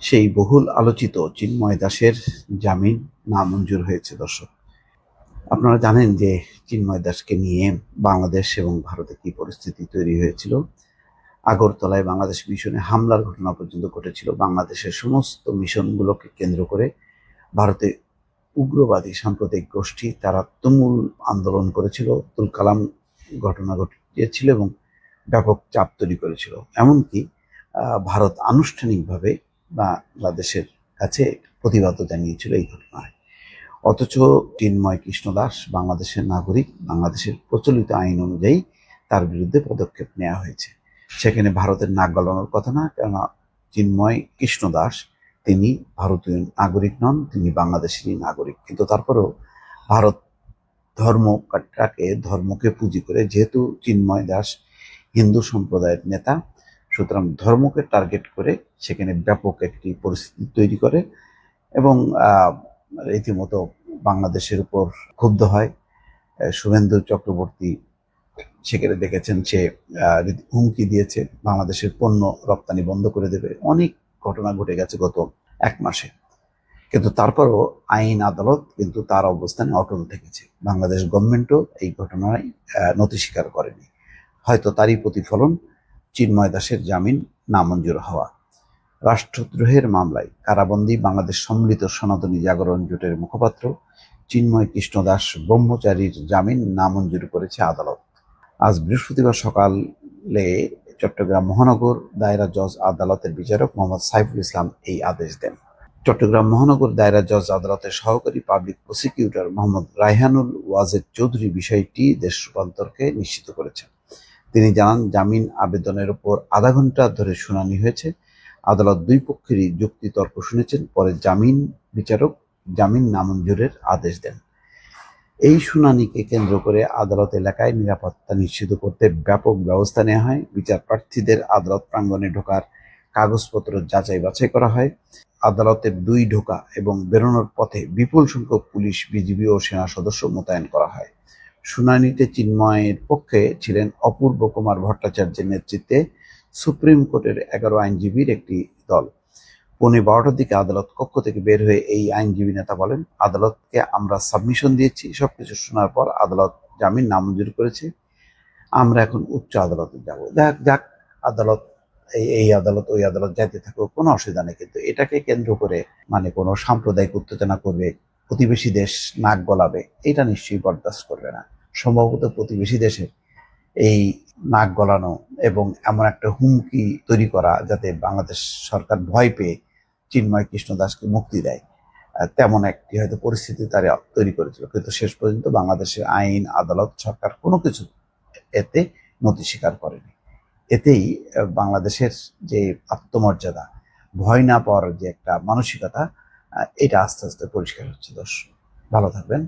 সেই বহুল আলোচিত চিন্ময় দাসের জামিন নামঞ্জুর হয়েছে। দর্শক, আপনারা জানেন যে চিন্ময় দাসকে নিয়ে বাংলাদেশ এবং ভারতে কি পরিস্থিতি তৈরি হয়েছিল। আগরতলায় বাংলাদেশ মিশনে হামলার ঘটনা পর্যন্ত ঘটেছিল। বাংলাদেশের সমস্ত মিশনগুলোকে কেন্দ্র করে ভারতে উগ্রবাদী সাম্প্রদায়িক গোষ্ঠী তারা তুমুল আন্দোলন করেছিল, আব্দুল কালাম ঘটনা ঘটিয়েছিল এবং ব্যাপক চাপ তৈরি করেছিল। এমনকি ভারত আনুষ্ঠানিকভাবে বাংলাদেশের কাছে প্রতিবাদও জানিয়েছিল এই ঘটনায়। অথচ চিন্ময় কৃষ্ণ দাস বাংলাদেশের নাগরিক, বাংলাদেশের প্রচলিত আইন অনুযায়ী তার বিরুদ্ধে পদক্ষেপ নেওয়া হয়েছে। সেখানে ভারতের নাক গলানোর কথা না, কেননা চিন্ময় কৃষ্ণ দাস তিনি ভারতীয় নাগরিক নন, তিনি বাংলাদেশেরই নাগরিক। কিন্তু তারপরেও ভারত ধর্মকে পুঁজি করে, যেহেতু চিন্ময় দাস হিন্দু সম্প্রদায়ের নেতা, সুতরাং ধর্মকে টার্গেট করে সেখানে ব্যাপক একটি পরিস্থিতি তৈরি করে এবং রীতিমতো বাংলাদেশের উপর ক্ষুব্ধ হয়। শুভেন্দু চক্রবর্তী সেখানে দেখেছেন সে হুমকি দিয়েছে বাংলাদেশের পণ্য রপ্তানি বন্ধ করে দেবে। অনেক ঘটনা ঘটে গেছে গত 1 মাসে, কিন্তু তারপরও আইন আদালত কিন্তু তার অবস্থানে অটল থেকেছে। বাংলাদেশ গভর্নমেন্টও এই ঘটনায় নতি স্বীকার করেনি। হয়তো তারই প্রতিফলন চিন্ময় দাসের জামিন নামঞ্জুর হওয়া। রাষ্ট্রদ্রোহের মামলায় কারাবন্দী বাংলাদেশ সম্মিলিত সনাতনী জাগরণ জোটের মুখপাত্র চিন্ময় কৃষ্ণ দাস ব্রহ্মচারীর জামিন নামঞ্জুর করেছে আদালত। আজ বৃহস্পতিবার সকালে চট্টগ্রাম মহানগর দায়রা জজ আদালতের বিচারক মোহাম্মদ সাইফুল ইসলাম এই আদেশ দেন। চট্টগ্রাম মহানগর দায়রা জজ আদালতের সহকারী পাবলিক প্রসিকিউটর মোহাম্মদ রায়হানুল ওয়াজেদ চৌধুরী বিষয়টি দেশ রূপান্তরকে নিশ্চিত করেছেন। তিনি জানান, জামিন আবেদনের উপর আধা ঘন্টা ধরে শুনানি হয়েছে। আদালত দুই পক্ষেরই যুক্তিতর্ক শুনেছেন। পরে বিচারক জামিন নামঞ্জুরের আদেশ দেন। এই শুনানিকে কেন্দ্র করে আদালত এলাকায় নিরাপত্তা নিশ্চিত করতে ব্যাপক ব্যবস্থা নেওয়া হয়। বিচার প্রার্থীদের আদালত প্রাঙ্গণে ঢোকার কাগজপত্র যাচাই বাছাই করা হয়। আদালতের ঢোকা এবং বেরোনোর পথে বিপুল সংখ্যক পুলিশ, বিজিবি ও সেনা সদস্য মোতায়েন করা হয়। শুনানিতে চিন্ময়ের পক্ষে ছিলেন অপূর্ব কুমার ভট্টাচার্যের নেতৃত্বে সুপ্রিম কোর্টের 11 আইনজীবীর একটি দল। 12:15টার দিকে আদালত কক্ষ থেকে বের হয়ে এই আইনজীবী নেতা বলেন, আদালতকে আমরা সাবমিশন দিয়েছি, সবকিছু শোনার পর আদালত জামিন নামঞ্জুর করেছে। আমরা এখন উচ্চ আদালতে যাব। যাক, আদালত এই আদালত ওই আদালত যাইতে থাকুক, কোনো অসুবিধা নেই। কিন্তু এটাকে কেন্দ্র করে কোনো সাম্প্রদায়িক উত্তেজনা করবে, প্রতিবেশী দেশ নাক গলাবে, এটা নিশ্চয়ই বরদাস্ত করবে না। সম্ভবত প্রতিবেশী দেশের এই নাক গলানো এবং এমন একটা হুমকি তৈরি করা যাতে বাংলাদেশ সরকার ভয় পেয়ে চিন্ময় কৃষ্ণ দাসকে মুক্তি দেয়, তেমন একটি হয়তো পরিস্থিতি তারা তৈরি করেছিল। কিন্তু শেষ পর্যন্ত বাংলাদেশের আইন, আদালত, সরকার কোনো কিছু এতে নতি স্বীকার করেনি। এতেই বাংলাদেশের যে আত্মমর্যাদা, ভয় না পাওয়ার যে একটা মানসিকতা, এটা আস্তে আস্তে পরিষ্কার হচ্ছে। দর্শক, ভালো থাকবেন।